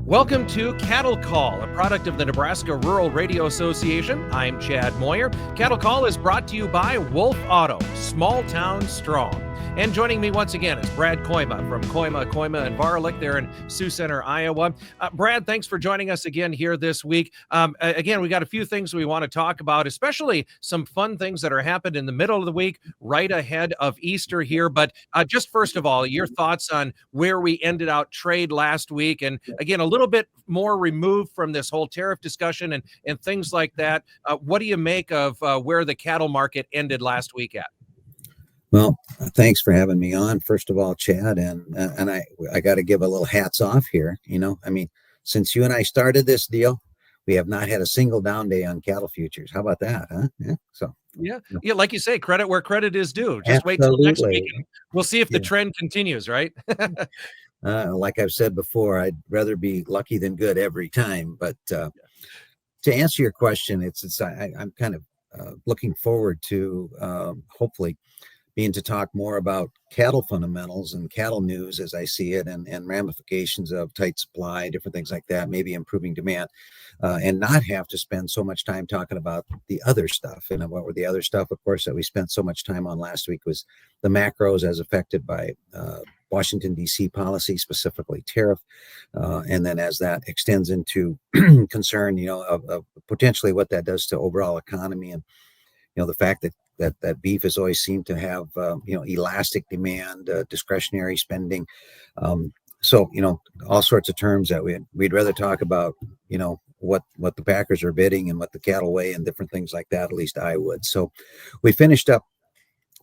Welcome to Cattle Call, a product of the Nebraska Rural Radio Association. I'm Chad Moyer. Cattle Call is brought to you by Wolf Auto, small town strong. And joining me once again is Brad Kooima from Kooima of Kooima and Varilek there in Sioux Center, Iowa. Brad, thanks for joining us again here this week. Again, we got a few things we want to talk about, especially some fun things that are happened in the middle of the week, right ahead of Easter here. But just first of all, your thoughts on where we ended out trade last week, and again, a little bit more removed from this whole tariff discussion and things like that. What do you make of where the cattle market ended last week at? Well, thanks for having me on, first of all, Chad, and I got to give a little hats off here. Since you and I started this deal, we have not had a single down day on cattle futures. How about that, huh? Yeah, like you say, credit where credit is due. Just wait till next week, and we'll see if the trend continues, right? Like I've said before, I'd rather be lucky than good every time. But to answer your question, I'm kind of looking forward to hopefully being to talk more about cattle fundamentals and cattle news as I see it, and ramifications of tight supply, different things like that, maybe improving demand, and not have to spend so much time talking about the other stuff. And what were the other stuff, of course, that we spent so much time on last week was the macros as affected by Washington, D.C. policy, specifically tariff. And then as that extends into concern, of potentially what that does to overall economy, and, the fact that beef has always seemed to have, elastic demand, discretionary spending. So, all sorts of terms that we'd rather talk about, what the packers are bidding and what the cattle weigh and different things like that. At least I would. So we finished up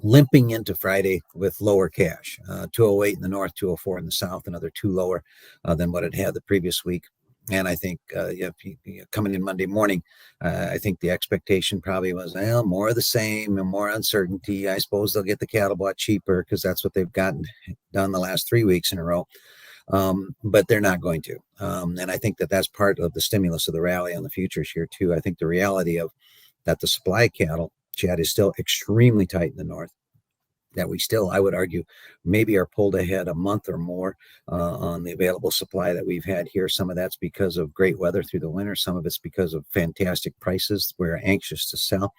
limping into Friday with lower cash, 208 in the north, 204 in the south, another two lower than what it had the previous week. And I think coming in Monday morning, I think the expectation probably was, more of the same and more uncertainty. I suppose they'll get the cattle bought cheaper because that's what they've done the last 3 weeks in a row. But they're not going to. And I think that's part of the stimulus of the rally on the futures here, too. I think the reality of that the supply cattle, Chad, is still extremely tight in the north, that we still, I would argue, maybe are pulled ahead a month or more on the available supply that we've had here. Some of that's because of great weather through the winter. Some of it's because of fantastic prices. We're anxious to sell.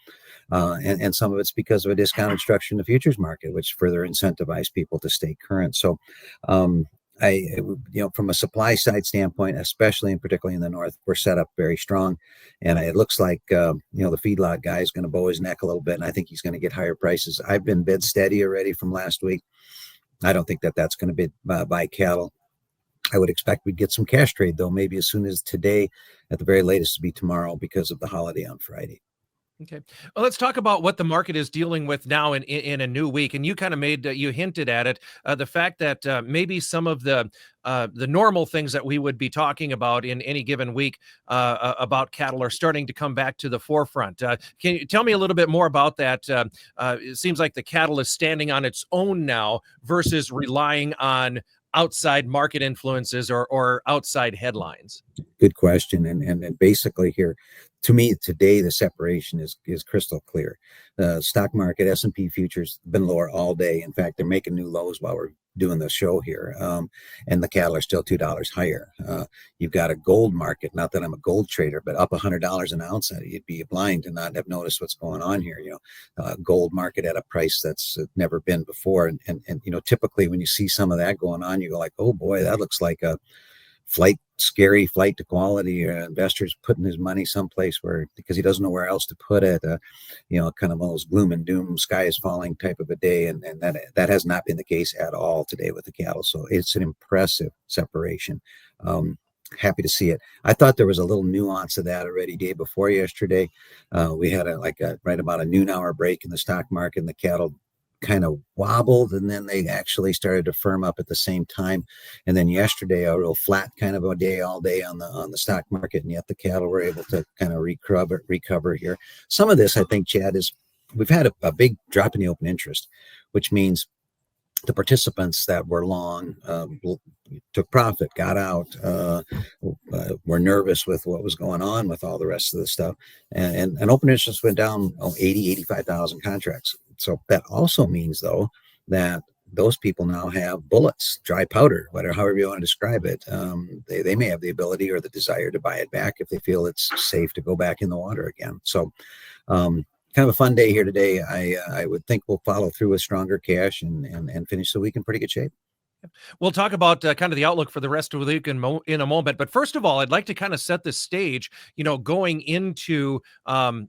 And some of it's because of a discounted structure in the futures market, which further incentivize people to stay current. So from a supply side standpoint, especially and particularly in the north, we're set up very strong. And it looks like, the feedlot guy is going to bow his neck a little bit. And I think he's going to get higher prices. I've been bid steady already from last week. I don't think that's going to be buy cattle. I would expect we'd get some cash trade, though, maybe as soon as today, at the very latest to be tomorrow, because of the holiday on Friday. Okay. Well, let's talk about what the market is dealing with now in a new week. And you kind of you hinted at it, the fact that maybe some of the normal things that we would be talking about in any given week about cattle are starting to come back to the forefront. Can you tell me a little bit more about that? It seems like the cattle is standing on its own now versus relying on outside market influences or outside headlines. Good question. And basically here, to me, today, the separation is crystal clear. The stock market, S&P futures, been lower all day. In fact, they're making new lows while we're doing the show here. And the cattle are still $2 higher. You've got a gold market, not that I'm a gold trader, but up $100 an ounce. You'd be blind to not have noticed what's going on here. Gold market at a price that's never been before. And typically when you see some of that going on, you go like, oh boy, that looks like a scary flight to quality, investors putting his money someplace because he doesn't know where else to put it, kind of one of those gloom and doom, sky is falling type of a day. And that has not been the case at all today with the cattle. So it's an impressive separation. Happy to see it. I thought there was a little nuance of that already day before yesterday. We had right about a noon hour break in the stock market, and the cattle kind of wobbled, and then they actually started to firm up at the same time. And then yesterday, a real flat kind of a day all day on the stock market, and yet the cattle were able to kind of recover here. Some of this, I think, Chad, is we've had a big drop in the open interest, which means the participants that were long took profit, got out, were nervous with what was going on with all the rest of the stuff. And open interest went down 85,000 contracts. So that also means, though, that those people now have bullets, dry powder, whatever, however you want to describe it. They may have the ability or the desire to buy it back if they feel it's safe to go back in the water again. So kind of a fun day here today. I would think we'll follow through with stronger cash and finish the week in pretty good shape. We'll talk about kind of the outlook for the rest of the week in a moment. But first of all, I'd like to kind of set the stage, going into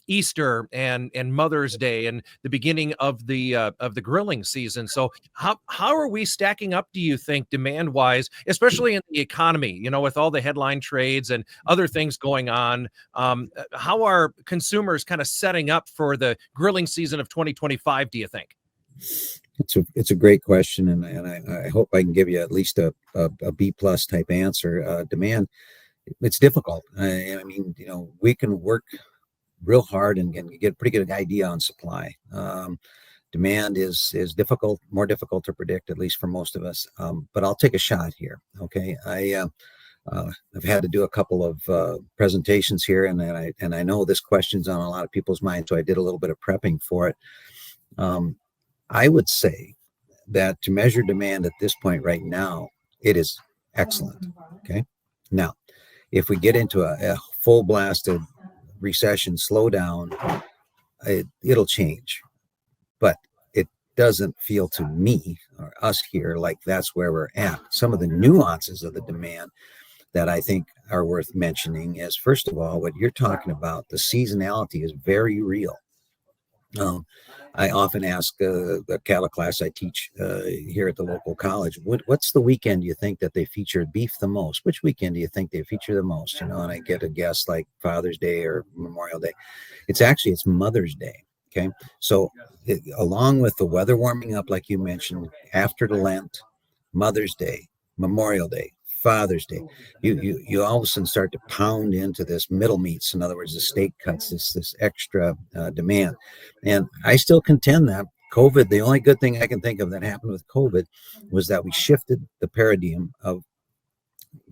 Easter and Mother's Day and the beginning of the grilling season. So how are we stacking up, do you think, demand wise, especially in the economy, with all the headline trades and other things going on? How are consumers kind of setting up for the grilling season of 2025, do you think? It's a great question, and I hope I can give you at least a B plus type answer. Demand, it's difficult. I mean, we can work real hard and get a pretty good idea on supply. Demand is difficult, more difficult to predict, at least for most of us. But I'll take a shot here. Okay, I've had to do a couple of presentations here, and I know this question's on a lot of people's minds, so I did a little bit of prepping for it. I would say that to measure demand at this point right now, it is excellent. Okay. Now, if we get into a full blasted recession slowdown, it'll change. But it doesn't feel to me or us here like that's where we're at. Some of the nuances of the demand that I think are worth mentioning is, first of all, what you're talking about, the seasonality is very real. I often ask the cattle class I teach here at the local college, what's the weekend you think that they feature beef the most? Which weekend do you think they feature the most? And I get a guess like Father's Day or Memorial Day. It's Mother's Day. Okay. So along with the weather warming up, like you mentioned, after the Lent, Mother's Day, Memorial Day, Father's Day, you all of a sudden start to pound into this middle meats. In other words, the steak cuts, this extra demand. And I still contend that COVID, the only good thing I can think of that happened with COVID was that we shifted the paradigm of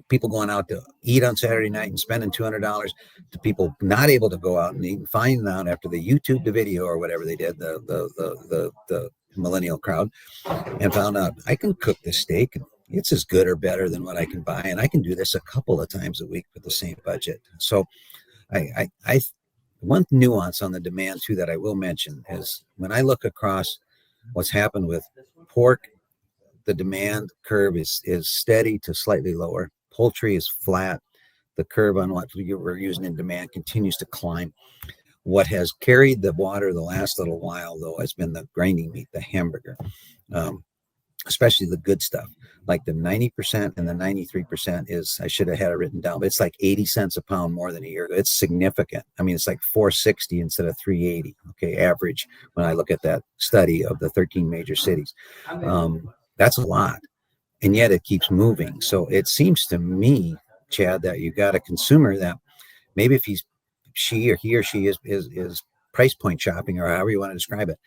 people going out to eat on Saturday night and spending $200 to people not able to go out and eat and finding out after they YouTube the video or whatever they did, the millennial crowd, and found out I can cook this steak and it's as good or better than what I can buy. And I can do this a couple of times a week with the same budget. So I one nuance on the demand too that I will mention is when I look across what's happened with pork, the demand curve is steady to slightly lower. Poultry is flat. The curve on what we're using in demand continues to climb. What has carried the water the last little while, though, has been the grinding meat, the hamburger, especially the good stuff. Like the 90% and the 93% is, I should have had it written down, but it's like 80 cents a pound more than a year ago. It's significant. I mean, it's like 460 instead of 380, okay, average, when I look at that study of the 13 major cities. That's a lot. And yet it keeps moving. So it seems to me, Chad, that you got a consumer that maybe if he or she is price point shopping, or however you want to describe it,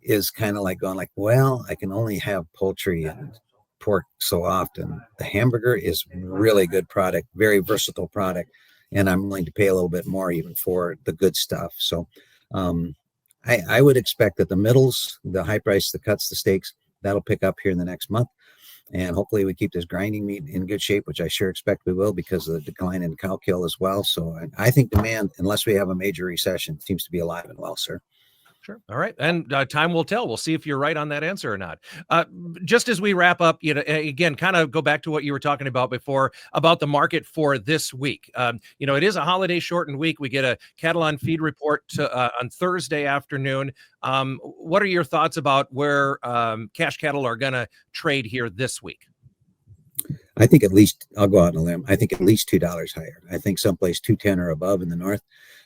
is kind of like going like, well, I can only have poultry and pork so often. The hamburger is really good product, very versatile product, and I'm willing to pay a little bit more even for the good stuff. So I would expect that the middles, the high price, the cuts, the steaks, that'll pick up here in the next month. And hopefully we keep this grinding meat in good shape, which I sure expect we will because of the decline in cow kill as well. So I think demand, unless we have a major recession, seems to be alive and well, sir. Sure. All right. And time will tell. We'll see if you're right on that answer or not. Just as we wrap up, again, kind of go back to what you were talking about before about the market for this week. It is a holiday shortened week. We get a cattle on feed report on Thursday afternoon. What are your thoughts about where cash cattle are going to trade here this week? I think at least, I'll go out on a limb, I think at least $2 higher. I think someplace 210 or above in the north.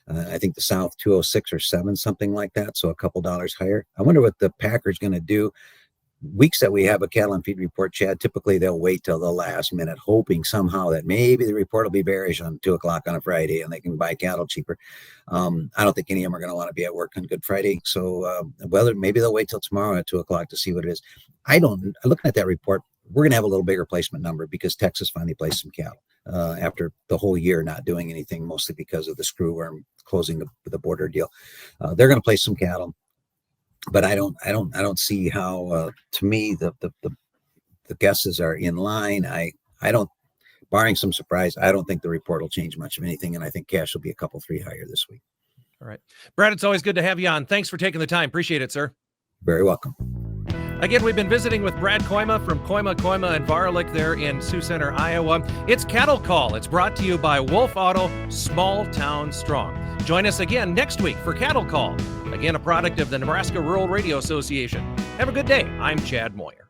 I think the south 206 or 7, something like that. So a couple dollars higher. I wonder what the Packers going to do. Weeks that we have a cattle and feed report, Chad, typically they'll wait till the last minute, hoping somehow that maybe the report will be bearish on 2 o'clock on a Friday and they can buy cattle cheaper. I don't think any of them are going to want to be at work on Good Friday. So maybe they'll wait till tomorrow at 2 o'clock to see what it is. Looking at that report, we're going to have a little bigger placement number because Texas finally placed some cattle after the whole year not doing anything, mostly because of the screwworm closing the border deal. They're going to place some cattle. but I don't see how. To me, the guesses are in line. I don't, barring some surprise, I don't think the report will change much of anything, and I think cash will be a couple three higher this week. All right. Brad, it's always good to have you on. Thanks for taking the time. Appreciate it, sir. Very welcome. Again, we've been visiting with Brad Kooima from Kooima and Varilek there in Sioux Center, Iowa. It's Cattle Call. It's brought to you by Wolf Auto, Small Town Strong. Join us again next week for Cattle Call, again a product of the Nebraska Rural Radio Association. Have a good day. I'm Chad Moyer.